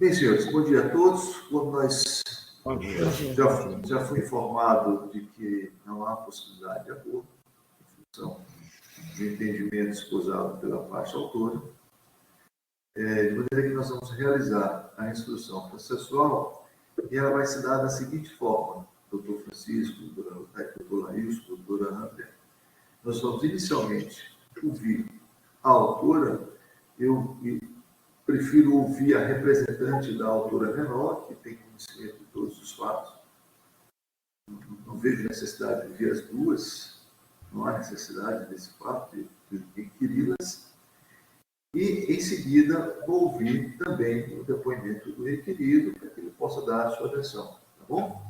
Bem, senhores, bom dia a todos. Como nós Bom dia. já fui informado de que não há possibilidade de acordo em função do entendimento esposado pela parte autora, de maneira que nós vamos realizar a instrução processual e ela vai se dar da seguinte forma, doutor Francisco, doutor Laís, doutora André. Nós vamos inicialmente ouvir a autora, eu prefiro ouvir a representante da autora menor, que tem conhecimento de todos os fatos. Não vejo necessidade de ouvir as duas, não há necessidade desse fato de inquiri-las. E, em seguida, vou ouvir também o depoimento do requerido, para que ele possa dar a sua versão, tá bom?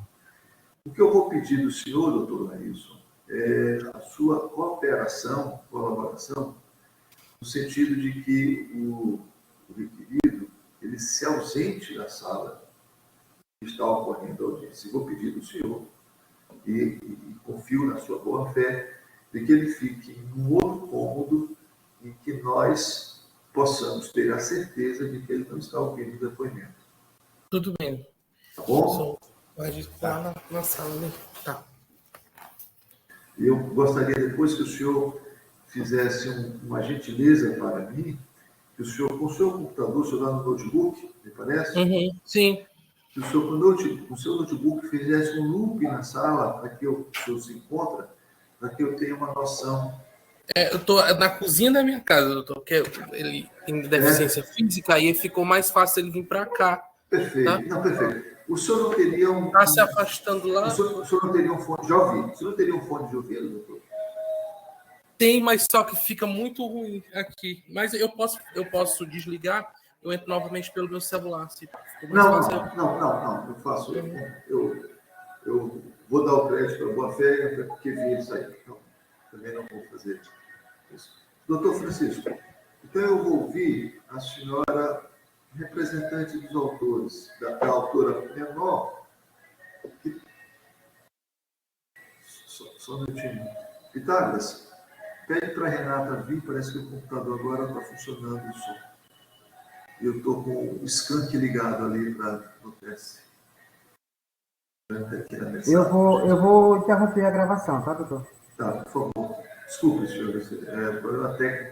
O que eu vou pedir do senhor, doutor Laílson, é a sua colaboração, no sentido de que o requerido ele se ausente da sala que está ocorrendo a audiência. Eu vou pedir do senhor, e confio na sua boa-fé, de que ele fique em um outro cômodo em que nós possamos ter a certeza de que ele não está ouvindo o depoimento. Tudo bem. Tá bom? Pode estar na sala, né? Tá. Eu gostaria depois que o senhor fizesse uma gentileza para mim, que o senhor, com o seu computador, o senhor lá no notebook, me parece? Uhum, sim. Que o senhor, com o seu notebook, fizesse um loop na sala, para que o senhor se encontra, para que eu tenha uma noção. Eu estou na cozinha da minha casa, doutor, porque ele tem deficiência física, aí ficou mais fácil ele vir para cá. Perfeito. Tá? Não, perfeito. O senhor não teria um... Está se afastando lá? O senhor não teria um fone de ouvido? O senhor não teria um fone de ouvido, doutor? Tem, mas só que fica muito ruim aqui. Mas eu posso desligar, eu entro novamente pelo meu celular. Se Não, eu faço. Eu vou dar o crédito para a boa-fé, até porque vi isso aí. Então, também não vou fazer isso. Doutor Francisco, então eu vou ouvir a senhora representante dos autores, da autora menor, que... Só um minutinho. Pitágoras, pede para a Renata vir, parece que o computador agora está funcionando o som. Eu estou com o skunk ligado ali para o teste. Eu vou interromper a gravação, tá, doutor? Tá, por favor. Desculpe, senhor. Problema técnico.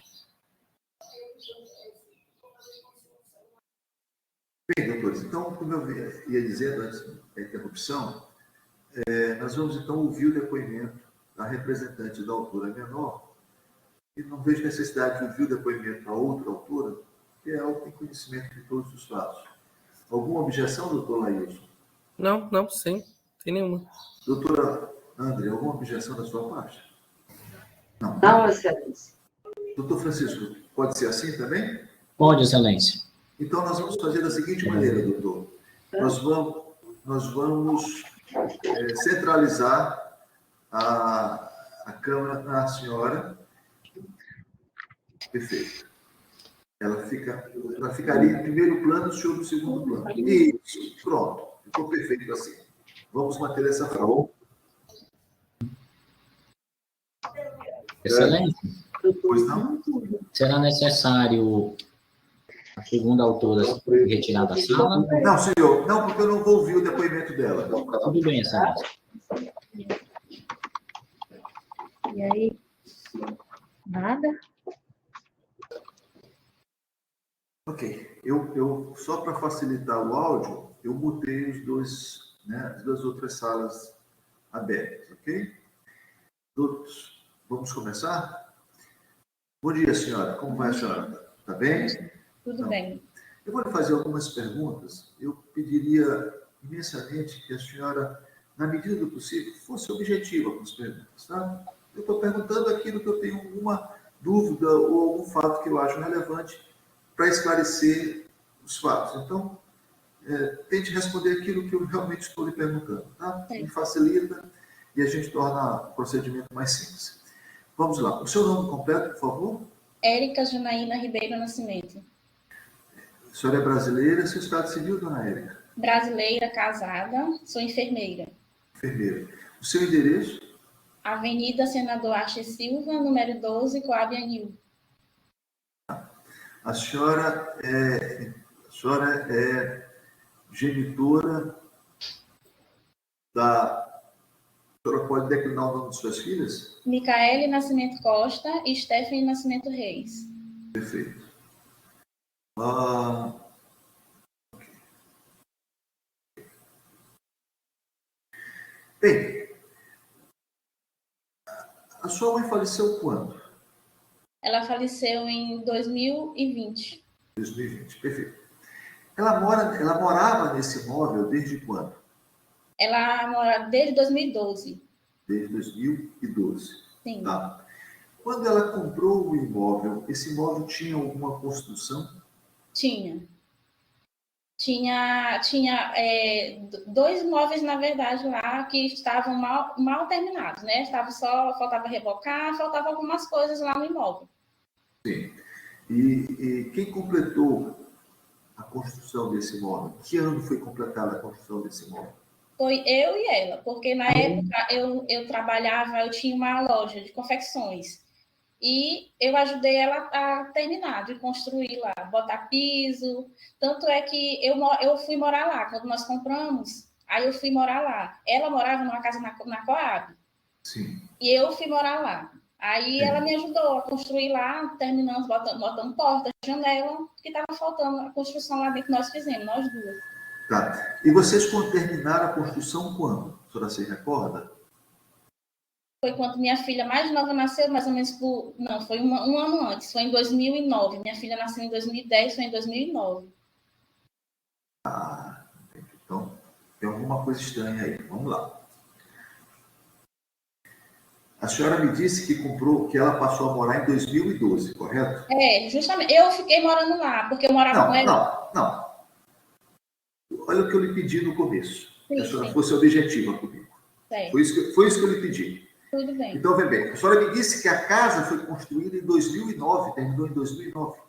Bem, doutores, então, como eu ia dizendo antes da interrupção, nós vamos então ouvir o depoimento da representante da autora menor, e não vejo necessidade de ouvir o depoimento da outra autora, porque ela tem conhecimento de todos os fatos. Alguma objeção, doutor Laílson? Não, sim, sem nenhuma. Doutora André, alguma objeção da sua parte? Não, excelência. Doutor Francisco, pode ser assim também? Pode, excelência. Então, nós vamos fazer da seguinte maneira, doutor. Nós vamos centralizar a câmera na senhora. Perfeito. Ela ficaria em primeiro plano, o senhor no segundo plano. Isso, pronto. Ficou perfeito assim. Vamos manter essa forma. Excelência. Pois não? Será necessário a segunda autora se retirar da sala? Não, senhor. Não, porque eu não vou ouvir o depoimento dela. Tudo bem, excelência. E aí? Nada? Ok. Eu só para facilitar o áudio, eu mutei os dois, né, as duas outras salas abertas, ok? Todos. Vamos começar? Bom dia, senhora. Como vai a senhora? Está bem? Tudo bem. Eu vou lhe fazer algumas perguntas. Eu pediria imensamente que a senhora, na medida do possível, fosse objetiva com as perguntas, tá? Eu estou perguntando aquilo que eu tenho alguma dúvida ou algum fato que eu acho relevante para esclarecer os fatos. Então, tente responder aquilo que eu realmente estou lhe perguntando, tá? Me facilita e a gente torna o procedimento mais simples. Vamos lá. O seu nome completo, por favor? Érica Janaína Ribeiro Nascimento. A senhora é brasileira, seu estado civil, dona Érica? Brasileira, casada, sou enfermeira. Enfermeira. O seu endereço? Avenida Senador Archer Silva, número 12, Coab Anil. A senhora é genitora da... A senhora pode declinar o nome de suas filhas? Micaele Nascimento Costa e Stephanie Nascimento Reis. Perfeito. Ok. Bem, a sua mãe faleceu quando? Ela faleceu em 2020. 2020, perfeito. Ela morava nesse imóvel desde quando? Ela mora desde 2012. Desde 2012. Sim. Tá. Quando ela comprou o imóvel, esse imóvel tinha alguma construção? Tinha. Tinha 2 imóveis, na verdade, lá que estavam mal terminados, né? Faltava rebocar, faltava algumas coisas lá no imóvel. Sim. E quem completou a construção desse imóvel? Que ano foi completada a construção desse imóvel? Foi eu e ela, porque na época eu trabalhava, eu tinha uma loja de confecções. E eu ajudei ela a terminar, de construir lá, botar piso. Tanto é que eu fui morar lá, quando nós compramos, aí eu fui morar lá. Ela morava numa casa na Coab. Sim. E eu fui morar lá. Aí ela me ajudou a construir lá, terminamos botando porta, janela, que estava faltando a construção lá dentro que nós fizemos, nós duas. Tá. E vocês terminaram a construção quando? A senhora se recorda? Foi quando minha filha mais nova nasceu, mais ou menos não, foi um ano antes, foi em 2009. Minha filha nasceu em 2010, foi em 2009. Ah, então tem alguma coisa estranha aí. Vamos lá. A senhora me disse que ela passou a morar em 2012, correto? Justamente. Eu fiquei morando lá, porque eu morava com ela. Não. Olha o que eu lhe pedi no começo. Sim, que a senhora sim. fosse objetiva comigo. Certo. Foi isso que eu lhe pedi. Tudo bem. Então, vem bem. A senhora me disse que a casa foi construída em 2009, terminou em 2009.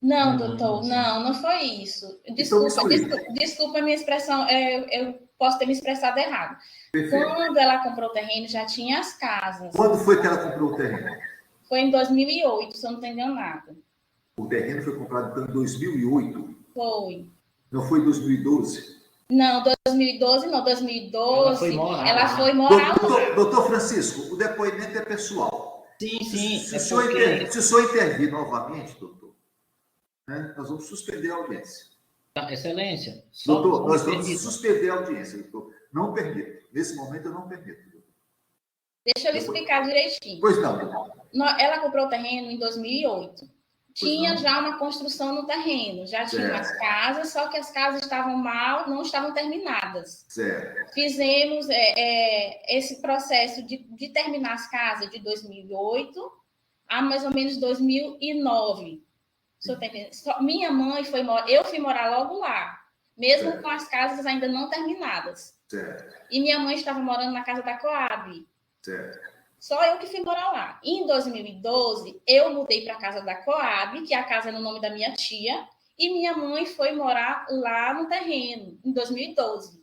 Não, doutor, não foi isso. Desculpa a minha expressão, eu posso ter me expressado errado. Perfeito. Quando ela comprou o terreno, já tinha as casas. Quando foi que ela comprou o terreno? Foi em 2008, se eu não estou entendendo nada. O terreno foi comprado então, em 2008? Foi. Não foi em 2012? Não, 2012 não, 2012. Ela foi morar lá. Doutor Francisco, o depoimento é pessoal. Sim. Se o senhor intervir novamente, doutor, né, nós vamos suspender a audiência. Excelência. Doutor, nós vamos suspender a audiência, doutor. Não permito. Nesse momento eu não permito. Doutor. Deixa eu lhe explicar direitinho. Pois não, doutor. Ela comprou o terreno em 2008. Tinha já uma construção no terreno, já tinha as casas, só que as casas estavam não estavam terminadas. Certo. Fizemos esse processo de terminar as casas de 2008 a mais ou menos 2009. Minha mãe eu fui morar logo lá, mesmo com as casas ainda não terminadas. Certo. E minha mãe estava morando na casa da Coab. Certo. Só eu que fui morar lá. Em 2012, eu mudei para a casa da Coab, que é a casa no nome da minha tia, e minha mãe foi morar lá no terreno, em 2012.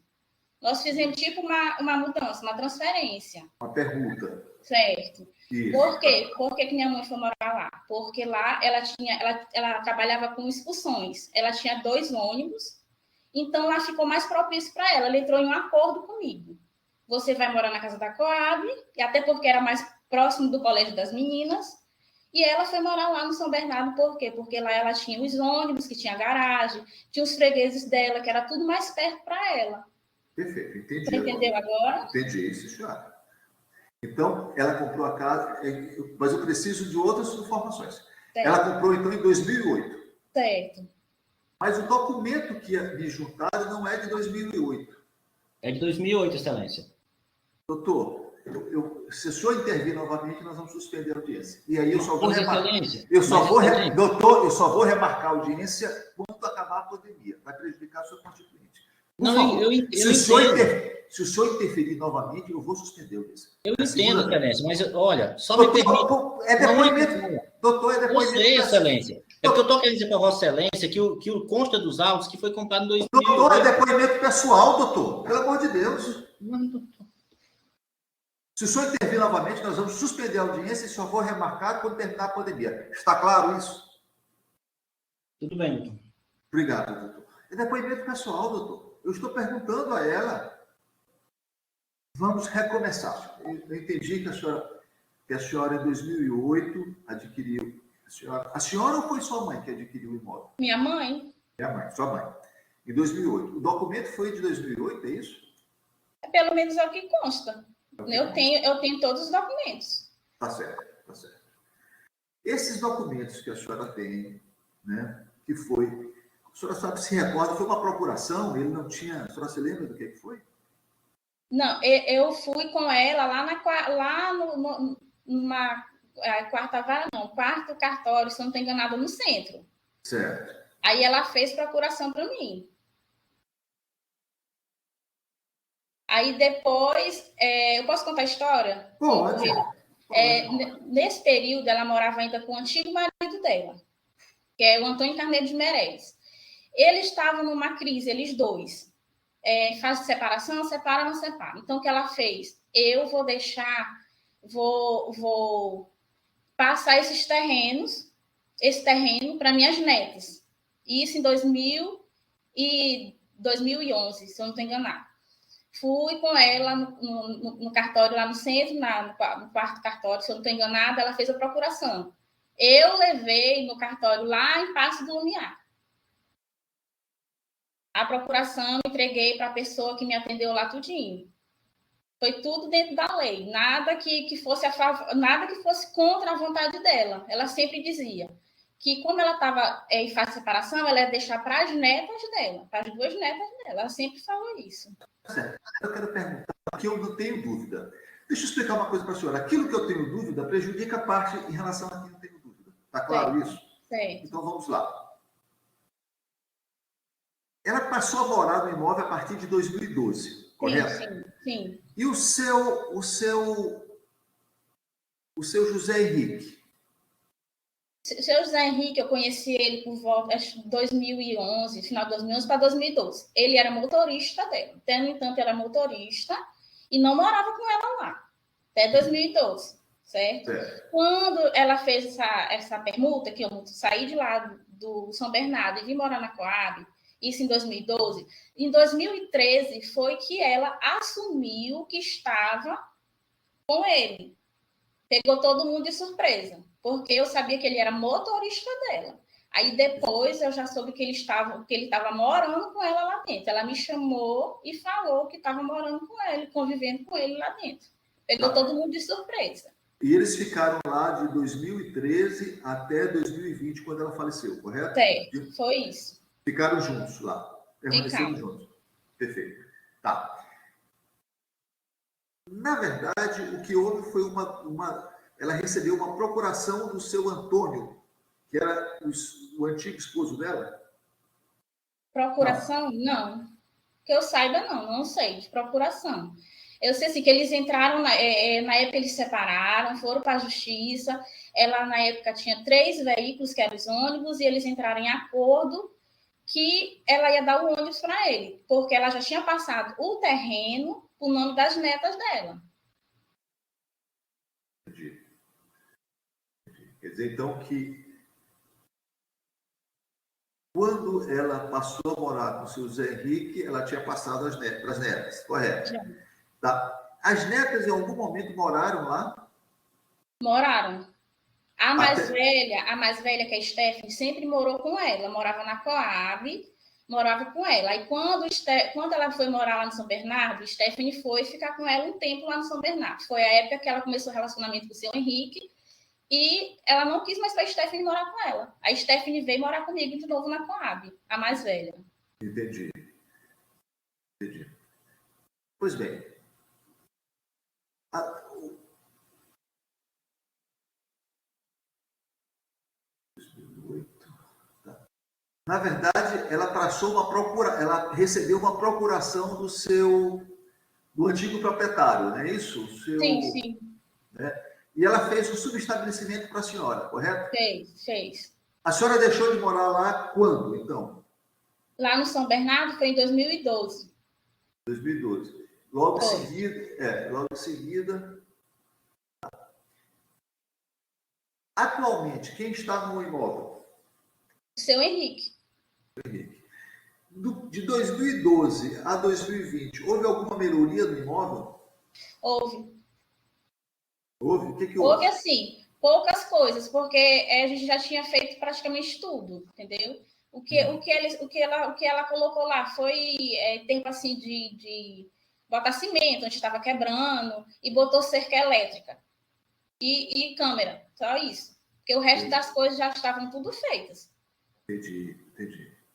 Nós fizemos tipo uma mudança, uma transferência. Uma permuta. Certo. Isso. Por quê? Por que minha mãe foi morar lá? Porque lá ela trabalhava com excursões. Ela tinha 2 ônibus, então lá ficou mais propício para ela. Ela entrou em um acordo comigo. Você vai morar na casa da Coab, e até porque era mais próximo do colégio das meninas, e ela foi morar lá no São Bernardo, por quê? Porque lá ela tinha os ônibus, que tinha garagem, tinha os fregueses dela, que era tudo mais perto para ela. Perfeito, entendi. Você entendeu agora? Entendi isso, já. Então, ela comprou a casa, mas eu preciso de outras informações. Certo. Ela comprou, então, em 2008. Certo. Mas o documento que me juntaram não é de 2008. É de 2008, Excelência. Doutor, se o senhor intervir novamente, nós vamos suspender a audiência. E aí eu só vou remarcar. Doutor, eu só vou remarcar a audiência quando acabar a pandemia. Vai prejudicar o seu constituinte. Se o senhor interferir novamente, eu vou suspender a audiência. Eu entendo, Excelência, mas olha, só me permite. É depoimento. Doutor, é depoimento. Eu sei, Excelência. É porque eu estou querendo dizer para Vossa Excelência que o consta dos autos que foi comprado em 2008. Doutor, é depoimento pessoal, doutor. Pelo amor de Deus. Se o senhor intervir novamente, nós vamos suspender a audiência e só vou remarcar quando terminar a pandemia. Está claro isso? Tudo bem, doutor. Obrigado, doutor. É depoimento pessoal, doutor. Eu estou perguntando a ela. Vamos recomeçar. Eu entendi que a senhora em 2008 adquiriu... A senhora ou foi sua mãe que adquiriu o imóvel? Minha mãe. Minha mãe, sua mãe. Em 2008. O documento foi de 2008, é isso? Pelo menos é o que consta. Eu tenho todos os documentos. Tá certo, tá certo. Esses documentos que a senhora tem, né, que foi... A senhora sabe, se recorda, foi uma procuração, ele não tinha... A senhora se lembra do que foi? Não, eu fui com ela lá numa quarta vara, não, quarto cartório, se eu não estou enganada, no centro. Certo. Aí ela fez procuração para mim. Aí depois, eu posso contar a história? Pode. Nesse período, ela morava ainda com o antigo marido dela, que é o Antônio Carneiro de Meireles. Eles estavam numa crise, eles dois. Faz separação, separa, não separa. Então, o que ela fez? Eu vou deixar, vou passar esse terreno para minhas netas. Isso em 2011, se eu não estou enganada. Fui com ela no cartório lá no centro, no quarto cartório, se eu não estou enganada, ela fez a procuração. Eu levei no cartório lá em Passo do Lumiar. A procuração entreguei para a pessoa que me atendeu lá tudinho. Foi tudo dentro da lei, nada que fosse a favor, nada que fosse contra a vontade dela. Ela sempre dizia que, como ela estava em fase de separação, ela ia deixar para as netas dela, para as duas netas dela. Ela sempre falou isso. Certo. Eu quero perguntar, que eu não tenho dúvida. Deixa eu explicar uma coisa para a senhora. Aquilo que eu tenho dúvida prejudica a parte em relação a quem não tenho dúvida. Está claro isso? Certo. Então vamos lá. Ela passou a morar no imóvel a partir de 2012, correto? Sim. E o seu José Henrique? O seu José Henrique, eu conheci ele por volta de 2011, final de 2011 para 2012. Ele era motorista dela. Até, no entanto, era motorista e não morava com ela lá. Até 2012, certo? Quando ela fez essa permuta, que eu saí de lá do São Bernardo e vim morar na Coab, isso em 2012, em 2013 foi que ela assumiu que estava com ele. Pegou todo mundo de surpresa, porque eu sabia que ele era motorista dela. Aí depois eu já soube que ele estava morando com ela lá dentro. Ela me chamou e falou que estava morando com ele, convivendo com ele lá dentro. Pegou todo mundo de surpresa. E eles ficaram lá de 2013 até 2020, quando ela faleceu, correto? Certo, foi isso. Ficaram juntos lá. Permaneceram juntos. Perfeito. Tá. Na verdade, o que houve foi ela recebeu uma procuração do seu Antônio, que era o antigo esposo dela? Procuração? Não. Que eu saiba, não sei de procuração. Eu sei assim, que eles entraram, na época eles separaram, foram para a justiça. Ela, na época, tinha 3 veículos, que eram os ônibus, e eles entraram em acordo que ela ia dar o ônibus para ele, porque ela já tinha passado o terreno para o nome das netas dela. Entendi. Quer dizer, então, que quando ela passou a morar com o seu Zé Henrique, ela tinha passado para as netas, correto? Tá. As netas, em algum momento, moraram lá? Moraram. A mais velha, que é a Stephanie, sempre morou com ela. Morava na Coab, morava com ela. Aí, quando ela foi morar lá no São Bernardo, Stephanie foi ficar com ela um tempo lá no São Bernardo. Foi a época que ela começou o relacionamento com o seu Henrique e ela não quis mais para a Stephanie morar com ela. A Stephanie veio morar comigo de novo na Coab, a mais velha. Entendi. Pois bem. Na verdade, ela recebeu uma procuração do antigo proprietário, não é isso? Sim. Né? E ela fez um subestabelecimento para a senhora, correto? Fez. A senhora deixou de morar lá quando, então? Lá no São Bernardo foi em 2012. 2012. Logo em seguida. Atualmente, quem está no imóvel? Seu Henrique. De 2012 a 2020, houve alguma melhoria no imóvel? Houve. Houve? O que houve? Houve, assim, poucas coisas, porque a gente já tinha feito praticamente tudo, entendeu? O que ela colocou lá foi tempo, assim, de botar cimento, onde estava quebrando, e botou cerca elétrica. E câmera, só isso. Porque o resto das coisas já estavam tudo feitas. Entendi.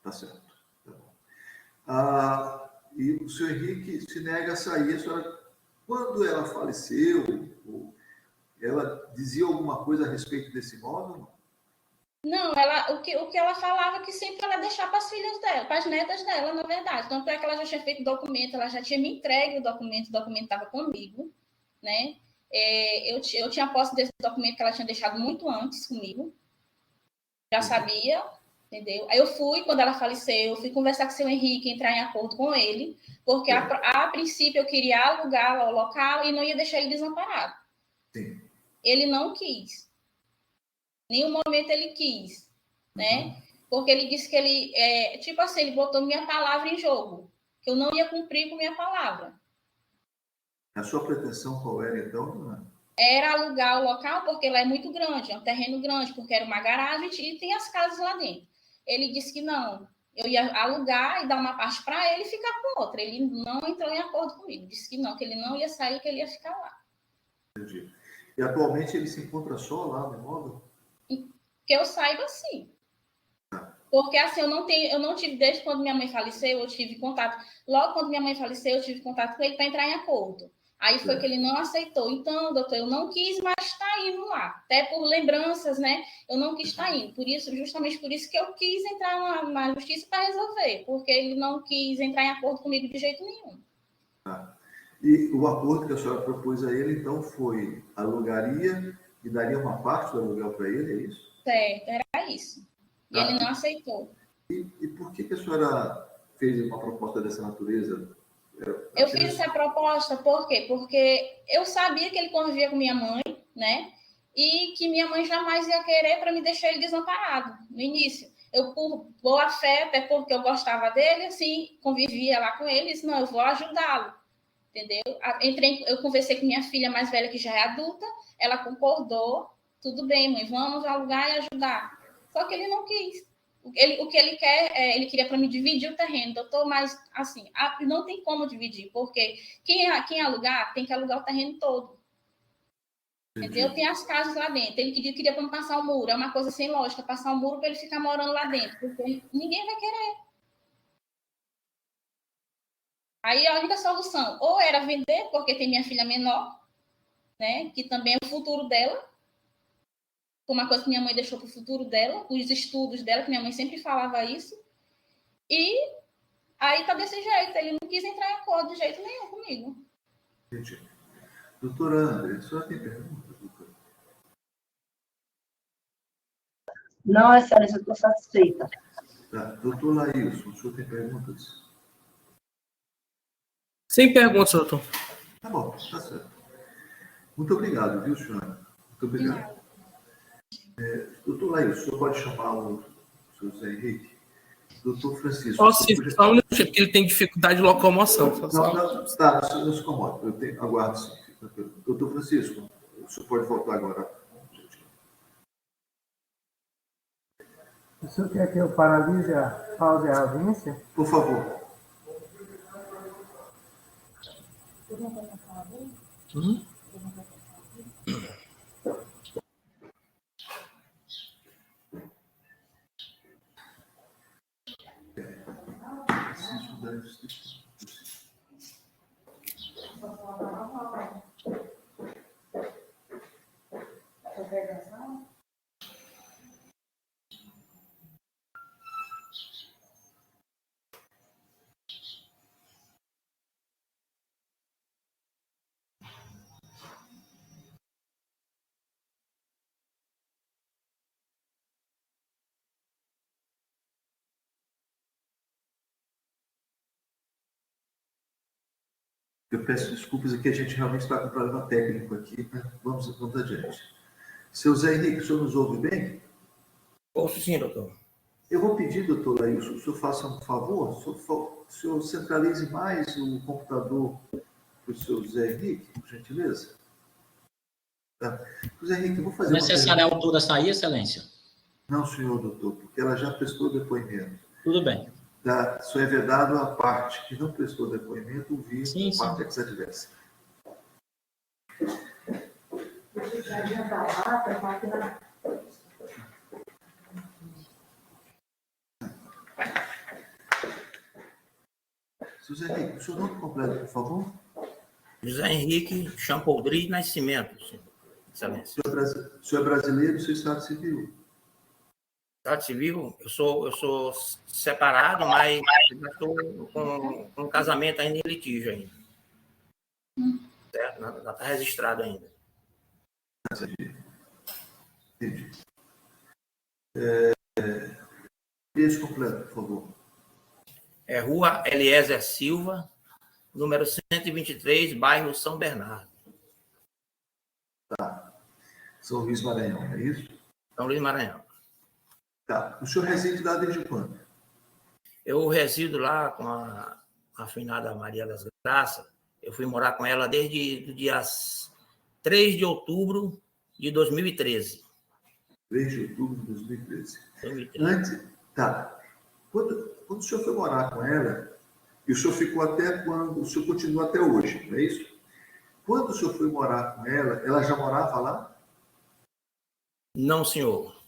Tá certo. Tá bom. E o senhor Henrique se nega a sair. A senhora, quando ela faleceu, ela dizia alguma coisa a respeito desse imóvel? Não, o que ela falava que sempre ela deixava para as filhas dela, para as netas dela, na verdade. Tanto é que ela já tinha feito documento, ela já tinha me entregue o documento estava comigo, né? Eu tinha posse desse documento que ela tinha deixado muito antes comigo, já sabia, entendeu? Aí eu fui, quando ela faleceu, eu fui conversar com o seu Henrique, entrar em acordo com ele, porque a princípio eu queria alugar o local e não ia deixar ele desamparado. Sim. Ele não quis. Nenhum momento ele quis, né? Porque ele disse que ele, tipo assim, ele botou minha palavra em jogo, que eu não ia cumprir com minha palavra. A sua pretensão qual era, então, dona? Era alugar o local, porque lá é muito grande, é um terreno grande, porque era uma garagem e tem as casas lá dentro. Ele disse que não, eu ia alugar e dar uma parte para ele e ficar com outra. Ele não entrou em acordo comigo, disse que não, que ele não ia sair, que ele ia ficar lá. Entendi. E atualmente ele se encontra só lá no imóvel? Que eu saiba, sim. Porque assim, eu não tive, desde quando minha mãe faleceu, eu tive contato. Logo quando minha mãe faleceu, eu tive contato com ele para entrar em acordo. Aí foi que ele não aceitou. Então, doutor, eu não quis mais estar indo lá. Até por lembranças, né? Eu não quis estar indo. Por isso, justamente por isso que eu quis entrar na justiça para resolver. Porque ele não quis entrar em acordo comigo de jeito nenhum. E o acordo que a senhora propôs a ele, então, foi alugaria e daria uma parte do aluguel para ele, é isso? Certo, era isso. E ele não aceitou. E por que a senhora fez uma proposta dessa natureza? Eu fiz essa proposta por quê? Porque eu sabia que ele convivia com minha mãe, né? E que minha mãe jamais ia querer para me deixar ele desamparado no início. Eu, por boa fé, até porque eu gostava dele, assim, convivia lá com ele, disse, não, eu vou ajudá-lo, entendeu? Eu conversei com minha filha mais velha, que já é adulta, ela concordou, tudo bem, mãe, vamos alugar e ajudar. Só que ele não quis. O que ele quer, ele queria para me dividir o terreno, doutor, mas assim, não tem como dividir, porque quem alugar tem que alugar o terreno todo. Entendeu? Tem as casas lá dentro. Ele queria para me passar o muro. É uma coisa sem lógica, passar o muro para ele ficar morando lá dentro, porque ninguém vai querer. Aí a única solução, ou era vender, porque tem minha filha menor, né, que também é o futuro dela, uma coisa que minha mãe deixou para o futuro dela, os estudos dela, que minha mãe sempre falava isso. E aí tá desse jeito, ele não quis entrar em acordo de jeito nenhum comigo. Entendi. Doutora André, a senhora tem perguntas, doutora? Não, excelência, eu estou satisfeita. Tá. Doutor Laílson, o senhor tem perguntas? Sem perguntas, doutor. Tá bom, tá certo. Muito obrigado, viu, senhora? Muito obrigado. Doutor Laílson, o senhor pode chamar o senhor Zé Henrique? Doutor Francisco. Só um minutinho, porque ele tem dificuldade de locomoção. Não, não se incomode. Aguardo sim. Doutor Francisco, o senhor pode voltar agora. O senhor quer que eu paralise pause a audiência? Por favor. Preciso dar isso. Eu peço desculpas aqui, a gente realmente está com um problema técnico aqui, né? Vamos adiante. Seu Zé Henrique, o senhor nos ouve bem? Ouço sim, doutor. Eu vou pedir, doutor Laílson, o senhor faça um favor, o senhor centralize mais o computador para o senhor José Henrique, por gentileza. Tá. José Henrique, eu vou fazer É necessário a autora sair, excelência? Não, senhor doutor, porque ela já prestou depoimento. Tudo bem. Tá? Só é vedado a parte que não prestou depoimento ouvir Sim, a parte ex-adversa. José Henrique, o seu nome completo, por favor? José Henrique Champodry Nascimento, excelência. O senhor é brasileiro, o seu estado civil? Estado civil, eu sou separado, mas estou com um casamento ainda em litígio ainda. Certo? Não está registrado ainda. Entendi. Endereço completo, por favor. É Rua Eliezer Silva, número 123, bairro São Bernardo. Tá. São Luís Maranhão, é isso? São Luís Maranhão. Tá. O senhor reside lá desde quando? Eu resido lá com a afinada Maria das Graças. Eu fui morar com ela desde o dia 3 de outubro de 2013. 3 de outubro de 2013. 2013. Antes, tá. Quando o senhor foi morar com ela, e o senhor ficou até quando? O senhor continua até hoje, não é isso? Quando o senhor foi morar com ela já morava lá? Não, senhor.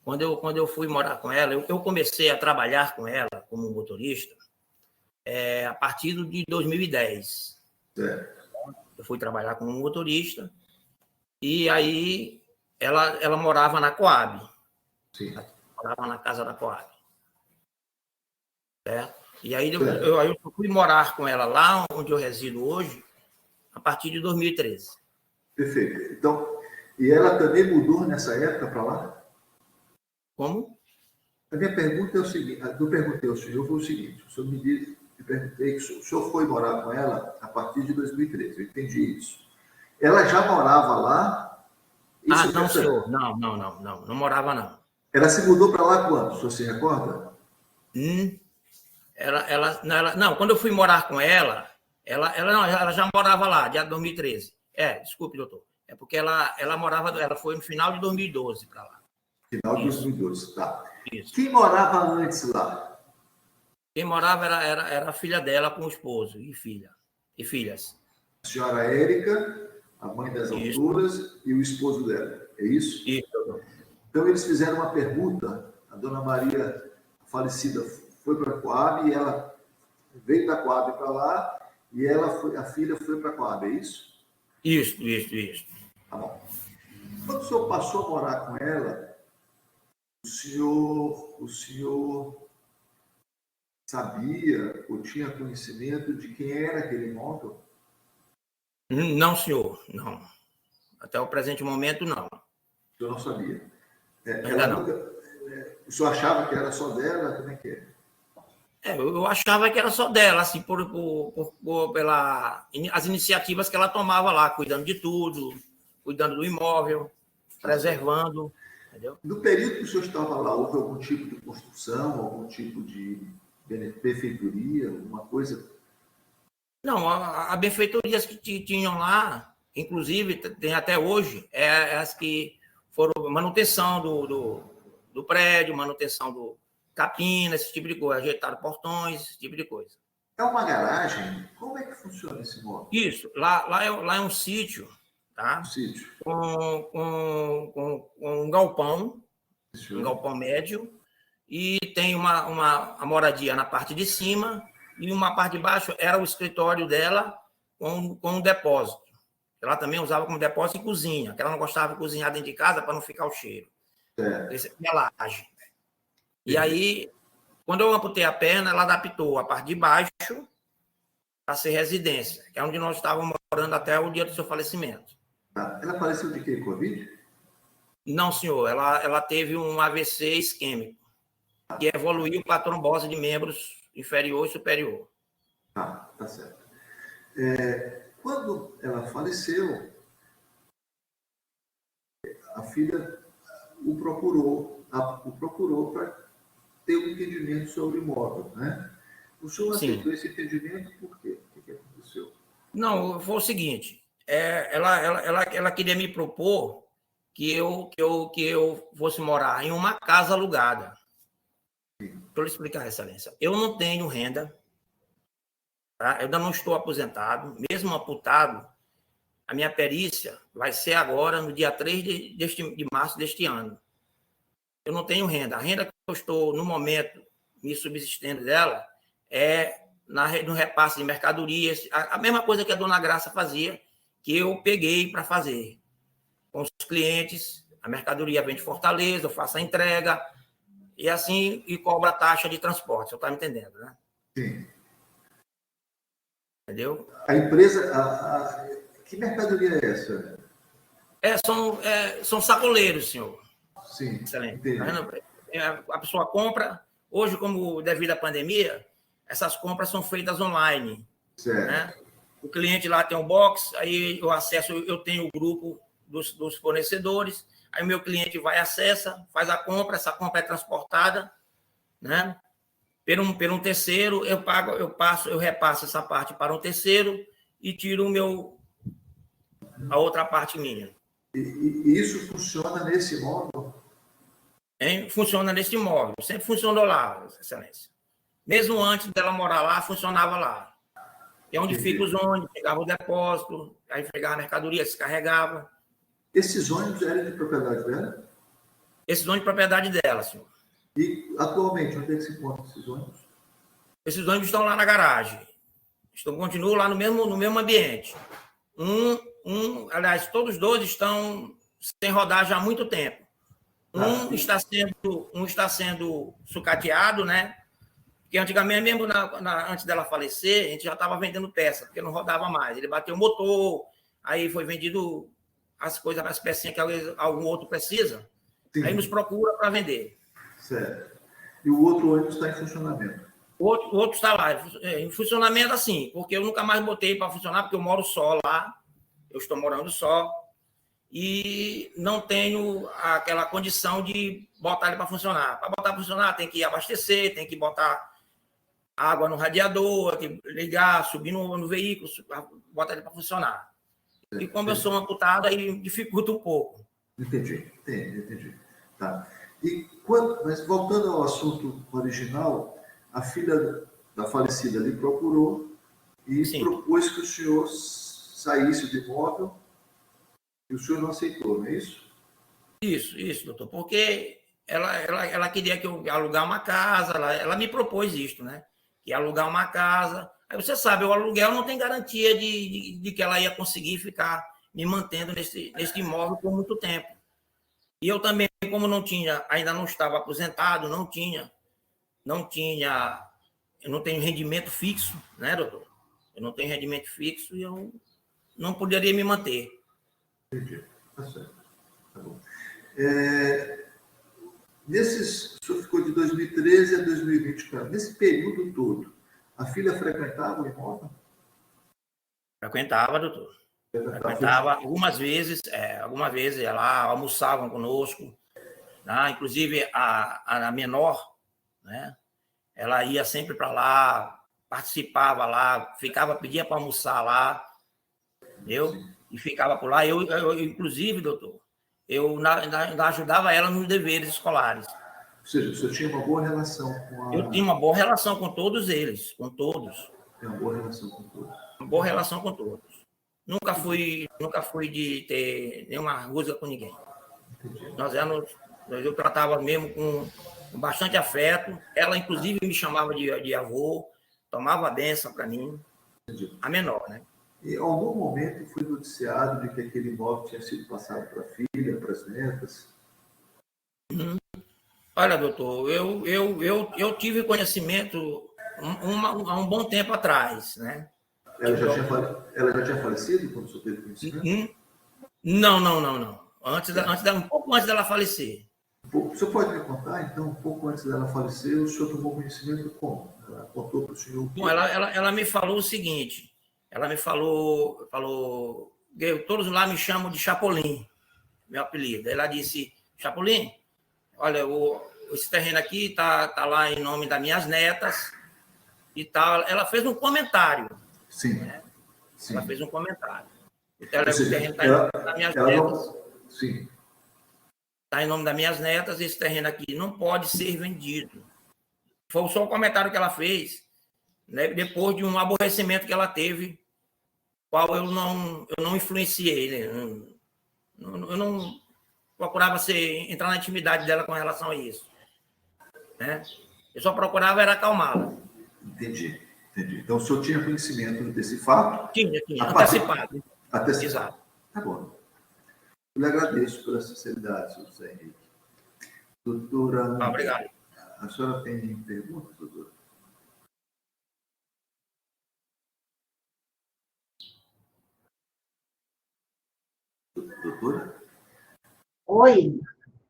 Quando eu fui morar com ela, eu comecei a trabalhar com ela como motorista a partir de 2010. Certo. Eu fui trabalhar como motorista e aí ela morava na Coab. Sim. Ela morava na casa da Coab. Certo? E aí eu fui morar com ela lá onde eu resido hoje a partir de 2013. Perfeito. Então, e ela também mudou nessa época para lá? Como? A minha pergunta é o seguinte, eu perguntei ao senhor, foi o seguinte, o senhor me disse, eu perguntei que o senhor foi morar com ela a partir de 2013, eu entendi isso. Ela já morava lá? Isso Não, senhor, não morava não. Ela se mudou para lá quando, o senhor se recorda? Não, quando eu fui morar com ela já morava lá, de 2013. Desculpe, doutor. É porque ela foi no final de 2012 para lá. Final de 2012, tá. Isso. Quem morava antes lá? Quem morava era a filha dela com o esposo e filhas. A senhora Érica, a mãe das alturas, e o esposo dela, é isso? Isso, doutor. Então, eles fizeram uma pergunta, a dona Maria, falecida, foi para a Coab, e ela veio da Coab para lá, e a filha foi para a Coab, é isso? Isso. Tá bom. Quando o senhor passou a morar com ela, o senhor sabia ou tinha conhecimento de quem era aquele imóvel? Não, senhor, não. Até o presente momento, não. O senhor não sabia? Ainda não. O senhor achava que era só dela? Como é que é? Eu achava que era só dela, assim, as iniciativas que ela tomava lá, cuidando de tudo, cuidando do imóvel, preservando, entendeu? No período que o senhor estava lá, houve algum tipo de construção, algum tipo de benfeitoria, alguma coisa? Não, a benfeitorias que tinham lá, inclusive, tem até hoje, as que foram manutenção do prédio, manutenção do capina, esse tipo de coisa, ajeitaram portões, esse tipo de coisa. É uma garagem? Como é que funciona esse imóvel? Isso, lá é um sítio, tá? Um sítio. Com um galpão, um galpão médio, e tem uma moradia na parte de cima, e uma parte de baixo era o escritório dela com um depósito. Ela também usava como depósito e cozinha, que ela não gostava de cozinhar dentro de casa para não ficar o cheiro. Esse é a laje. E aí, quando eu amputei a perna, ela adaptou a parte de baixo para ser residência, que é onde nós estávamos morando até o dia do seu falecimento. Ela faleceu de quê? Covid? Não, senhor. Ela teve um AVC isquêmico, que evoluiu para trombose de membros inferior e superior. Tá certo. Quando ela faleceu, a filha o procurou para ter um entendimento sobre o imóvel, né? O senhor Sim. aceitou esse entendimento por quê? O que aconteceu? Não, foi o seguinte, ela queria me propor que eu fosse morar em uma casa alugada. Deixa eu lhe explicar, Excelência. Eu não tenho renda, tá? Eu ainda não estou aposentado. Mesmo amputado, a minha perícia vai ser agora, no dia 3 de março deste ano. Eu não tenho renda. A renda que eu estou, no momento, me subsistendo dela é no repasse de mercadorias, a mesma coisa que a dona Graça fazia, que eu peguei para fazer. Com os clientes, a mercadoria vem de Fortaleza, eu faço a entrega, e assim, e cobra a taxa de transporte, você está me entendendo, né? Sim. Entendeu? A empresa, que mercadoria é essa? São sacoleiros, senhor. Sim, Excelente. entendi. A pessoa compra, hoje, como devido à pandemia, essas compras são feitas online. Certo. Né? O cliente lá tem um box, aí eu tenho o grupo dos fornecedores, aí o meu cliente vai, acessa, faz a compra, essa compra é transportada, né? Por um terceiro, eu repasso essa parte para um terceiro e tiro a outra parte minha. E isso funciona nesse imóvel? Funciona nesse imóvel, sempre funcionou lá, Excelência. Mesmo antes dela morar lá, funcionava lá. É onde fica os ônibus, pegava o depósito, aí pegava a mercadoria, descarregava. Esses ônibus eram de propriedade dela? Esses ônibus de propriedade dela, senhor. E, atualmente, onde é que se encontram esses ônibus? Esses ônibus estão lá na garagem. Continuam lá no mesmo ambiente. Aliás, todos os dois estão sem rodar já há muito tempo. Um está sendo sucateado, né? Porque antigamente, mesmo antes dela falecer, a gente já estava vendendo peça, porque não rodava mais. Ele bateu o motor, aí foi vendido as coisas, as pecinhas que algum outro precisa, Sim. Aí nos procura para vender. Certo. E o outro ônibus está em funcionamento? O outro está lá, em funcionamento assim, porque eu nunca mais botei para funcionar, porque eu moro só lá, eu estou morando só, e não tenho aquela condição de botar ele para funcionar. Para botar para funcionar, tem que abastecer, tem que botar água no radiador, tem que ligar, subir no veículo, botar ele para funcionar. E como eu sou amputado, aí dificulta um pouco. Entendi. Tá. Mas voltando ao assunto original, a filha da falecida lhe procurou e Sim. propôs que o senhor saísse do imóvel e o senhor não aceitou, não é isso? Isso, doutor. Porque ela queria que eu alugar uma casa, ela me propôs isto, né? Que ia alugar uma casa. Aí você sabe, o aluguel não tem garantia de que ela ia conseguir ficar me mantendo nesse imóvel por muito tempo. E eu também, como ainda não estava aposentado, eu não tenho rendimento fixo, né, doutor? Eu não tenho rendimento fixo e eu não poderia me manter. Entendi. Tá certo. Tá bom. O senhor ficou de 2013 a 2020. Nesse período todo, a filha frequentava o imóvel? Frequentava, doutor. Frequentava algumas vezes ia lá, almoçavam conosco, né? Inclusive a menor, né? Ela ia sempre para lá, participava lá, pedia para almoçar lá, entendeu? E ficava por lá. Eu inclusive, doutor, eu ainda ajudava ela nos deveres escolares. Ou seja, o senhor tinha uma boa relação com a... Eu tinha uma boa relação com todos eles, com todos. Tem uma boa relação com todos. Uma boa relação com todos. Nunca fui de ter nenhuma rusga com ninguém. Eu tratava mesmo com bastante afeto. Ela, inclusive, me chamava de avô, tomava a benção para mim, a menor, né? E em algum momento foi noticiado de que aquele imóvel tinha sido passado para a filha, para as netas? Olha, doutor, eu tive conhecimento há um bom tempo atrás, né? Ela já tinha falecido quando o senhor teve conhecimento? Não. Um pouco antes dela falecer. O senhor pode me contar, então, um pouco antes dela falecer, o senhor tomou conhecimento como? Ela contou para o senhor? Bom, ela me falou o seguinte, ela me falou, todos lá me chamam de Chapolin, meu apelido. Ela disse, Chapolin, olha, esse terreno aqui está lá em nome das minhas netas e tal. Ela fez um comentário. Sim. Né? Sim. Ela fez um comentário. Então, Ou seja, o terreno está em nome das minhas netas. Sim. Está em nome das minhas netas, esse terreno aqui não pode ser vendido. Foi só o comentário que ela fez, né, depois de um aborrecimento que ela teve, qual eu não influenciei. Né? Eu não procurava entrar na intimidade dela com relação a isso. Né? Eu só procurava era acalmá-la. Entendi. Então, o senhor tinha conhecimento desse fato? Tinha, antecipado. Antecipado. Tá bom. Eu lhe agradeço pela sinceridade, senhor José Henrique. Doutora... Obrigado. A senhora tem perguntas, doutora? Doutora? Oi,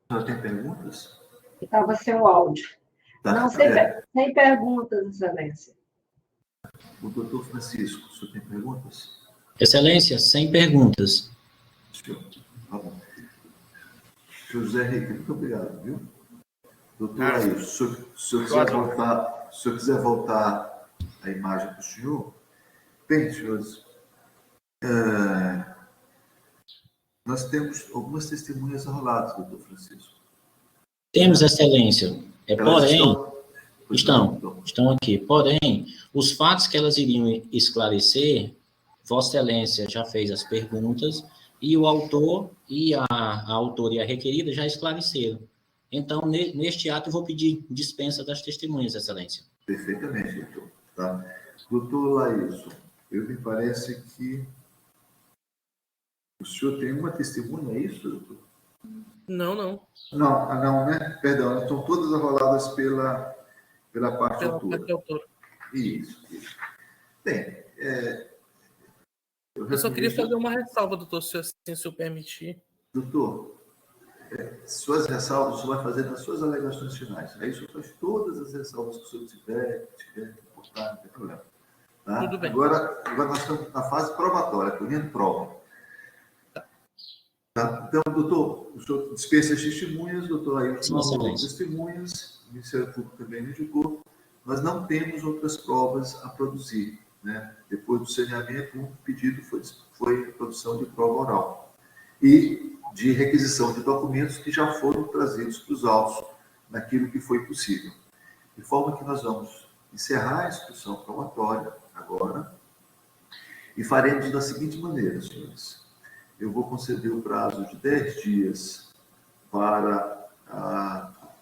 A senhora tem perguntas? estava seu áudio. Tá, Não, sem perguntas, Excelência. O doutor Francisco, o senhor tem perguntas? Excelência, sem perguntas. Senhor, tá bom. Senhor José Henrique, muito obrigado, viu? Doutor Ailson, se o senhor quiser voltar a imagem para o senhor, bem, senhores, nós temos algumas testemunhas arroladas, doutor Francisco. Temos, Excelência. Elas Porém, estão aqui. Porém, os fatos que elas iriam esclarecer, Vossa Excelência já fez as perguntas e o autor e a autora e a requerida já esclareceram. Então, neste ato, eu vou pedir dispensa das testemunhas, Excelência. Perfeitamente, doutor. Tá? Doutor Laílson, me parece que o senhor tem uma testemunha, é isso, doutor? Não. Não, né? Perdão, estão todas arroladas pela parte autora. Isso. Bem, eu só queria fazer uma ressalva, doutor, se o senhor permitir. Doutor, suas ressalvas o senhor vai fazer nas suas alegações finais. Aí o senhor faz todas as ressalvas que o senhor tiver que importar, não tem problema. Tá? Tudo bem. Agora nós estamos na fase probatória, colhendo prova. Tá? Então, doutor, o senhor dispensa as testemunhas, doutor Ailton não testemunhas, o Ministério Público também não indicou. Nós não temos outras provas a produzir. Né? Depois do saneamento, um pedido foi a produção de prova oral e de requisição de documentos que já foram trazidos para os autos naquilo que foi possível. De forma que nós vamos encerrar a instrução probatória agora e faremos da seguinte maneira, senhores. Eu vou conceder o prazo de 10 dias para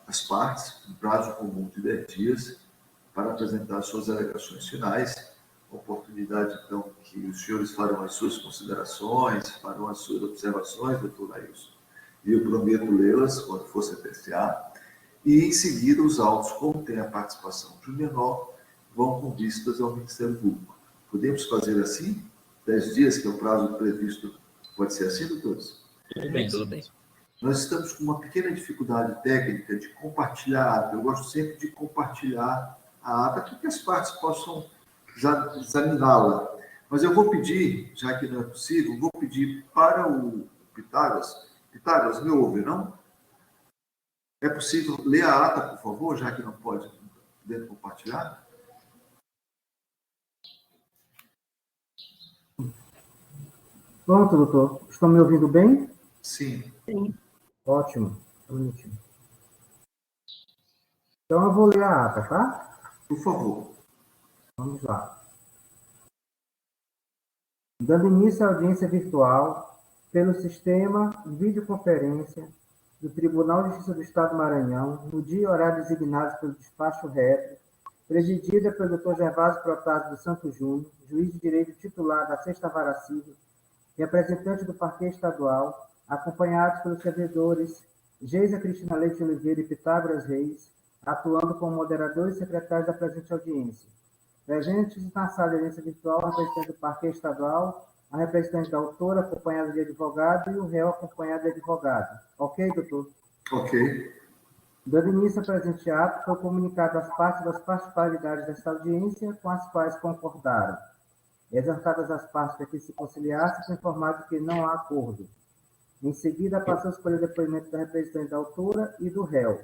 as partes, um prazo comum de 10 dias, para apresentar suas alegações finais. Oportunidade, então, que os senhores farão as suas considerações, farão as suas observações, doutor Ailson, e eu prometo lê-las quando for sentenciar, e em seguida os autos, como tem a participação de um menor, vão com vistas ao Ministério Público. Podemos fazer assim? 10 dias, que é o prazo previsto, pode ser assim, doutores? Tudo bem. Nós estamos com uma pequena dificuldade técnica de compartilhar a ata. Eu gosto sempre de compartilhar a ata para que as partes possam examiná-la. Mas eu vou pedir, já que não é possível, vou pedir para o Pitágoras. Pitágoras, me ouve, não? É possível ler a ata, por favor, já que não pode compartilhar? Pronto, doutor. Estão me ouvindo bem? Sim. Ótimo. Bonitinho. Então, eu vou ler a ata, tá? Por favor. Vamos lá. Dando início à audiência virtual pelo sistema de videoconferência do Tribunal de Justiça do Estado do Maranhão, no dia e horário designados pelo despacho reto, presidida pelo Dr. Gervásio Protásio dos Santos Júnior, juiz de direito titular da 6ª Vara Civil, representante do Parquê Estadual, acompanhados pelos servidores Geisa Cristina Leite Oliveira e Pitágoras Reis, atuando como moderadores e secretários da presente audiência. Presentes na sala de audiência virtual, a representante do Parquê Estadual, a representante da autora, acompanhada de advogado, e o réu, acompanhado de advogado. Ok, doutor? Ok. Dando início ao presente ato, foi comunicado às partes das particularidades desta audiência, com as quais concordaram. Exortadas as partes para que se conciliassem, foi informado que não há acordo. Em seguida, passou a escolher o depoimento da representante da autora e do réu.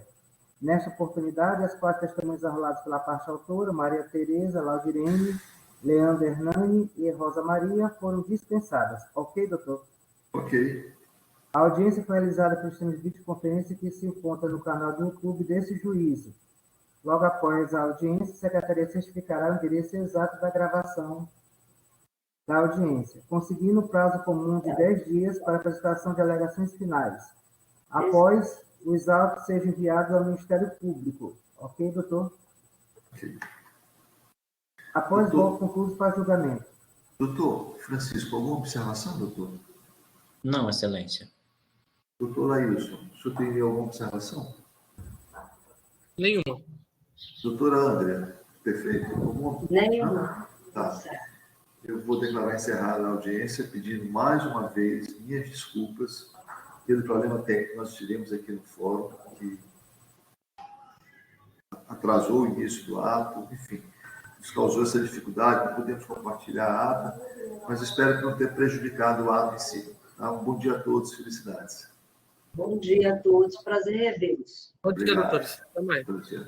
Nesta oportunidade, as 4 testemunhas arroladas pela parte autora, Maria Tereza, Laudirene, Leandro Hernani e Rosa Maria, foram dispensadas. Ok, doutor? Ok. A audiência foi realizada pelo sistema de videoconferência que se encontra no canal do YouTube desse juízo. Logo após a audiência, a Secretaria certificará o endereço exato da gravação da audiência, conseguindo um prazo comum de 10 dias para a apresentação de alegações finais, após os autos sejam enviados ao Ministério Público. Ok, doutor? Ok. Após o Doutor. voto concluído para julgamento. Doutor Francisco, alguma observação, doutor? Não, excelência. Doutor Laílson, o senhor tem alguma observação? Nenhuma. Doutora Andrea, perfeito. Alguma? Nenhuma. Tá. Eu vou declarar encerrada a audiência, pedindo mais uma vez minhas desculpas pelo problema técnico que nós tivemos aqui no fórum, que atrasou o início do ato, enfim, nos causou essa dificuldade, não podemos compartilhar a ata, mas espero que não tenha prejudicado o ato em si. Tá? Um bom dia a todos, felicidades. Bom dia a todos, prazer revê-los. Bom dia, Obrigado. doutores. Também. Bom dia.